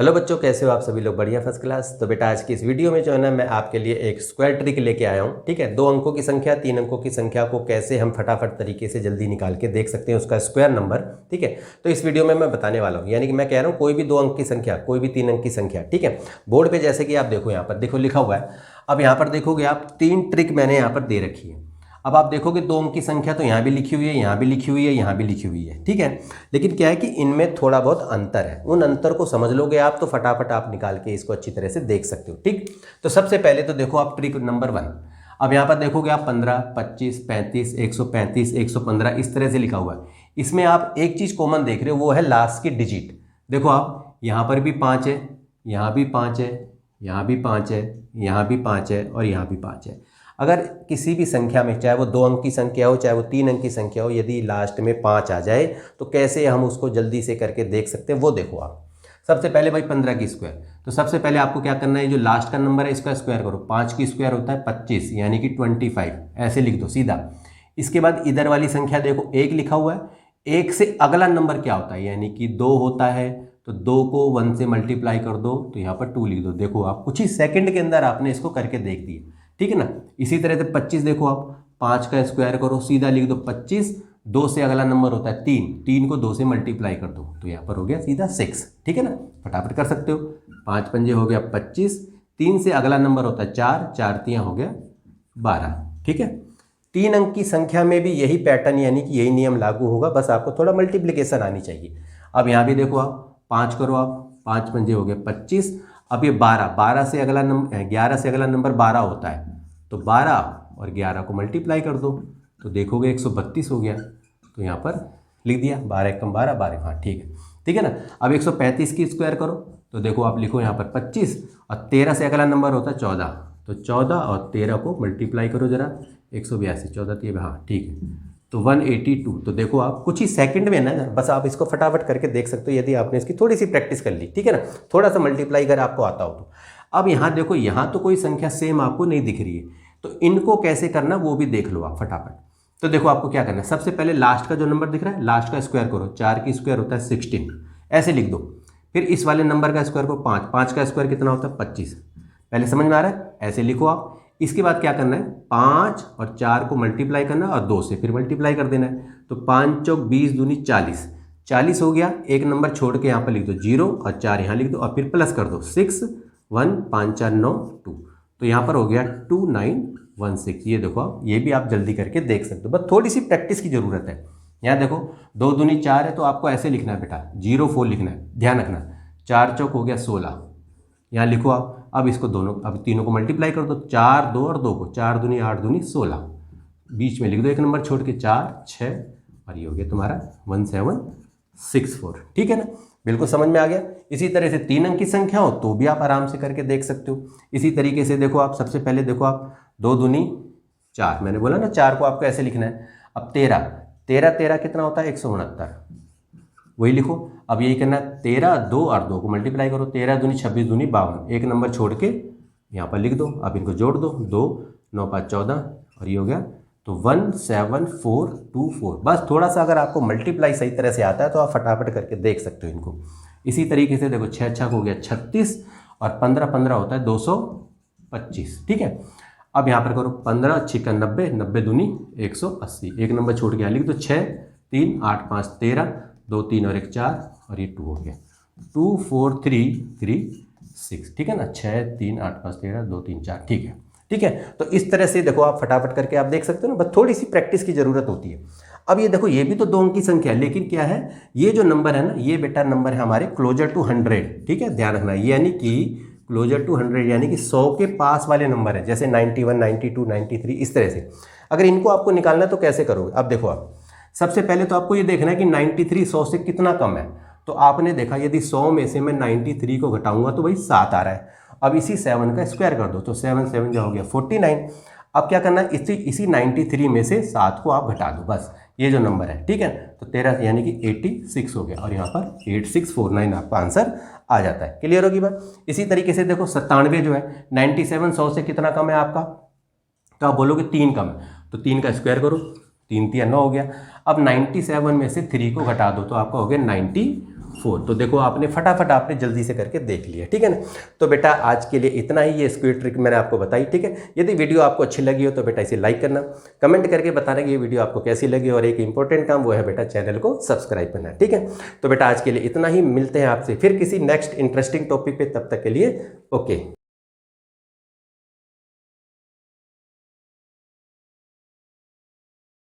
Hello बच्चों, कैसे हो आप सभी लोग? बढ़िया, फर्स्ट क्लास। तो बेटा आज की इस वीडियो में जो है ना, मैं आपके लिए एक स्क्वायर ट्रिक लेके आया हूँ। ठीक है, 2 अंकों की संख्या 3 अंकों की संख्या को कैसे हम फटाफट तरीके से जल्दी निकाल के देख सकते हैं उसका स्क्वायर नंबर। ठीक है, तो इस वीडियो में मैं बताने वाला हूँ, यानी कि मैं कह रहा हूँ कोई भी 2 अंक की संख्या, कोई भी 3 अंक की संख्या। ठीक है, बोर्ड पर जैसे कि आप देखो, यहाँ पर देखो लिखा हुआ है। अब यहाँ पर देखोगे आप 3 ट्रिक मैंने यहाँ पर दे रखी है। अब आप देखोगे 2 अंक की संख्या तो यहाँ भी लिखी हुई है, यहाँ भी लिखी हुई है, यहाँ भी लिखी हुई है। ठीक है, लेकिन क्या है कि इनमें थोड़ा बहुत अंतर है। उन अंतर को समझ लोगे आप तो फटाफट आप निकाल के इसको अच्छी तरह से देख सकते हो। ठीक, तो सबसे पहले तो देखो आप ट्रिक नंबर 1। अब यहाँ पर देखोगे आप 15, 25, 35, 135, 115 इस तरह से लिखा हुआ है। इसमें आप एक चीज़ कॉमन देख रहे हो, वो है लास्ट की डिजिट। देखो आप यहाँ पर भी 5 है, यहाँ भी 5 है, यहाँ भी 5 है, यहाँ भी 5 है और यहाँ भी 5 है। अगर किसी भी संख्या में, चाहे वो 2 अंक की संख्या हो चाहे वो 3 अंक की संख्या हो, यदि लास्ट में 5 आ जाए तो कैसे हम उसको जल्दी से करके देख सकते हैं वो देखो आप। सबसे पहले भाई 15 की स्क्वायर, तो सबसे पहले आपको क्या करना है, जो लास्ट का नंबर है इसका स्क्वायर करो। 5 की स्क्वायर होता है 25 यानी कि 25, ऐसे लिख दो सीधा। इसके बाद इधर वाली संख्या देखो 1 लिखा हुआ है। 1 से अगला नंबर क्या होता है, यानी कि 2 होता है, तो 2 को 1 से मल्टीप्लाई कर दो तो यहाँ पर 2 लिख दो। देखो आप कुछ ही सेकंड के अंदर आपने इसको करके देख दिया। ठीक है ना। इसी तरह से 25 देखो आप, 5 का स्क्वायर करो, सीधा लिख दो 25। 2 से अगला नंबर होता है 3, 3 को 2 से मल्टीप्लाई कर दो तो यहाँ पर हो गया सीधा 6। ठीक है ना, फटाफट कर सकते हो। 5 पंजे हो गया 25, 3 से अगला नंबर होता है 4, 4 तियाँ हो गया 12। ठीक है, 3 अंक की संख्या में भी यही पैटर्न यानी कि यही नियम लागू होगा, बस आपको थोड़ा मल्टीप्लिकेशन आनी चाहिए। अब यहाँ भी देखो आप 5 करो आप, 5 पंजे हो गया 25। अब ये 12 से अगला नंबर 11 से अगला नंबर 12 होता है, तो 12 और 11 को मल्टीप्लाई कर दो तो देखोगे 132 हो गया। तो यहाँ पर लिख दिया 12 एकम 12, 12। हाँ ठीक है, ठीक है ना। अब 135 की स्क्वायर करो तो देखो आप लिखो यहाँ पर 25 और 13 से अगला नंबर होता है 14, तो 14 और 13 को मल्टीप्लाई करो जरा, 182, 14 3। हाँ ठीक है, तो 182। तो देखो आप कुछ ही सेकंड में ना, बस आप इसको फटाफट करके देख सकते हो यदि आपने इसकी थोड़ी सी प्रैक्टिस कर ली। ठीक है ना, थोड़ा सा मल्टीप्लाई अगर आपको आता हो तो। अब यहाँ देखो, यहाँ तो कोई संख्या सेम आपको नहीं दिख रही है, तो इनको कैसे करना वो भी देख लो आप फटाफट। तो देखो आपको क्या करना है, सबसे पहले लास्ट का जो नंबर दिख रहा है लास्ट का स्क्वायर करो। 4 की स्क्वायर होता है 16, ऐसे लिख दो। फिर इस वाले नंबर का स्क्वायर करो 5, 5 का स्क्वायर कितना होता है 25। पहले समझ में आ रहा है, ऐसे लिखो आप। इसके बाद क्या करना है, 5 और 4 को मल्टीप्लाई करना है और 2 से फिर मल्टीप्लाई कर देना है। तो 5 चौक 20 दूनी 40, 40 हो गया। एक नंबर छोड़ के यहाँ पर लिख दो 0 और 4 यहाँ लिख दो और फिर प्लस कर दो 6, 1 5 4 9 2, तो यहाँ पर हो गया 2916। ये देखो आप, ये भी आप जल्दी करके देख सकते हो, बस थोड़ी सी प्रैक्टिस की ज़रूरत है। यहाँ देखो 2 दूनी 4 है, तो आपको ऐसे लिखना है बेटा, 0 4 लिखना है, ध्यान रखना। 4 चौक हो गया 16, यहाँ लिखो आप। अब इसको दोनों, अब तीनों को मल्टीप्लाई कर दो, 4 2 और 2 को, 4 दूनी 8 दूनी 16, बीच में लिख दो एक नंबर छोड़ के 4 6, और ये हो गया तुम्हारा 1764। ठीक है ना, बिल्कुल समझ में आ गया। इसी तरह से 3 अंक की संख्या हो तो भी आप आराम से करके देख सकते हो। इसी तरीके से देखो आप, सबसे पहले देखो आप 2 दूनी 4, मैंने बोला ना 4 को आपको ऐसे लिखना है। अब 13 13 कितना होता है 169, वही लिखो। अब यही करना है, 13 2 और 2 को मल्टीप्लाई करो, 13 दूनी 26 दूनी 52, एक नंबर छोड़ के यहाँ पर लिख दो। अब इनको जोड़ दो, 2 9 5 14 और ये हो गया तो 17424। बस थोड़ा सा अगर आपको मल्टीप्लाई सही तरह से आता है तो आप फटाफट करके देख सकते हो इनको। इसी तरीके से देखो 6 6 हो गया 36 और 15 15 होता है 225। ठीक है, अब यहाँ पर करो 15 6 का 90, 90 दूनी 180, एक नंबर छोड़ के यहाँ लिख दो 6 3 8 5 13, 2 3 और 1 4 और ये 2 हो गया 24336। ठीक है ना, 6 3 8 5 13 2 3 4। ठीक है, ठीक है। तो इस तरह से देखो आप फटाफट करके आप देख सकते हो ना, बस थोड़ी सी प्रैक्टिस की ज़रूरत होती है। अब ये देखो, ये भी तो 2 अंक की संख्या है, लेकिन क्या है, ये जो नंबर है ना, ये बेटा नंबर है हमारे क्लोजर टू 100। ठीक है, ध्यान रखना, यानी कि क्लोजर टू 100 यानी कि 100 के पास वाले नंबर है, जैसे 91 92 93 इस तरह से। अगर इनको आपको निकालना है तो कैसे करोगे, अब देखो आप सबसे पहले तो आपको ये देखना है कि 93 100 से कितना कम है। तो आपने देखा यदि 100 में से मैं 93 को घटाऊंगा तो वही 7 आ रहा है। अब इसी 7 का स्क्वायर कर दो, तो 7 7 जो हो गया 49। अब क्या करना है, इसी 93 में से 7 को आप घटा दो, बस ये जो नंबर है। ठीक है, तो 13 यानी कि 86 हो गया और यहाँ पर 8649 आपका आंसर आ जाता है। क्लियर होगी बात। इसी तरीके से देखो 97 जो है, 97 100 से कितना कम है आपका, तो आप बोलोगे 3 कम है, तो 3 का स्क्वायर करो, 3 3 9 हो गया। अब 97 में से 3 को घटा दो तो आपका हो गया 94। 4। तो देखो आपने फटाफट आपने जल्दी से करके देख लिया, ठीक है ना। तो बेटा आज के लिए इतना ही, ये स्क्वायर ट्रिक मैंने आपको बताई, ठीक है। यदि वीडियो आपको अच्छी लगी हो तो बेटा इसे लाइक करना, कमेंट करके बताना कि ये वीडियो आपको कैसी लगी, और एक इंपॉर्टेंट काम वो है बेटा चैनल को सब्सक्राइब करना, ठीक है। तो बेटा आज के लिए इतना ही, मिलते हैं आपसे फिर किसी नेक्स्ट इंटरेस्टिंग टॉपिक पे, तब तक के लिए ओके।